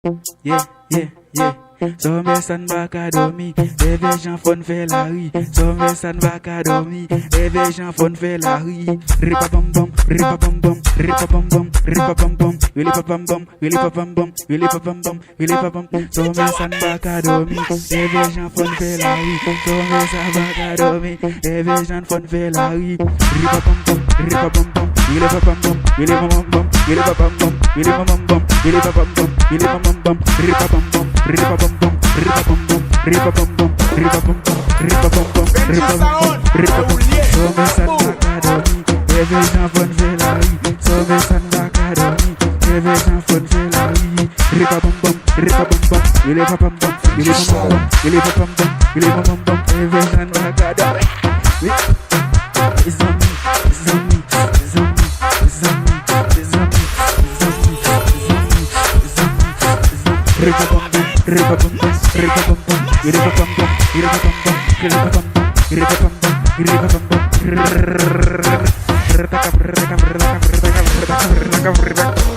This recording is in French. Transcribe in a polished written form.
Yeah, yeah, yeah. Some san baka dormi, les gens font faire la rue. Some san baka dormi, les gens font faire la rue. Ripa bam bam, ripa bam bam, ripa bam bam, ripa bam bam, really pa bam bam, really pa bam bam, really pa bam bam, really pa bam. Some san baka dormi, les gens font faire la rue. Some san baka dormi, les gens font faire la rue. Ripa bam bam, ripa bam bam, really pa bam bam, really pa bam bam, really pa bam bam, really pa bam bam, really pa bam bam, really pa bam bam, ripa bam bam, ripa bam bam, ripa bam bam, ripa bam bam, ripa bam bam, ripa bam bam, ripa bam bam, ripa bam bam. Some san baka dormi, les gens font faire la rue. Some san baka dormi, les gens font faire la rue. Ripa bam bam, ripa bam bam, really pa bam bam, really pa bam bam, really pa bam bam, really pa bam bam, les gens baka dormi. It's on me, it's on me, it's on me, it's on me, it's on me, it's on me, it's on me, it's on me, it's on me. Ripa bam bam, ripa bam bam, ripa bam bam, ripa bam bam, ripa bam bam, ripa bam bam, ripa bam bam, ripa bam bam. Raka raka raka raka raka raka raka raka.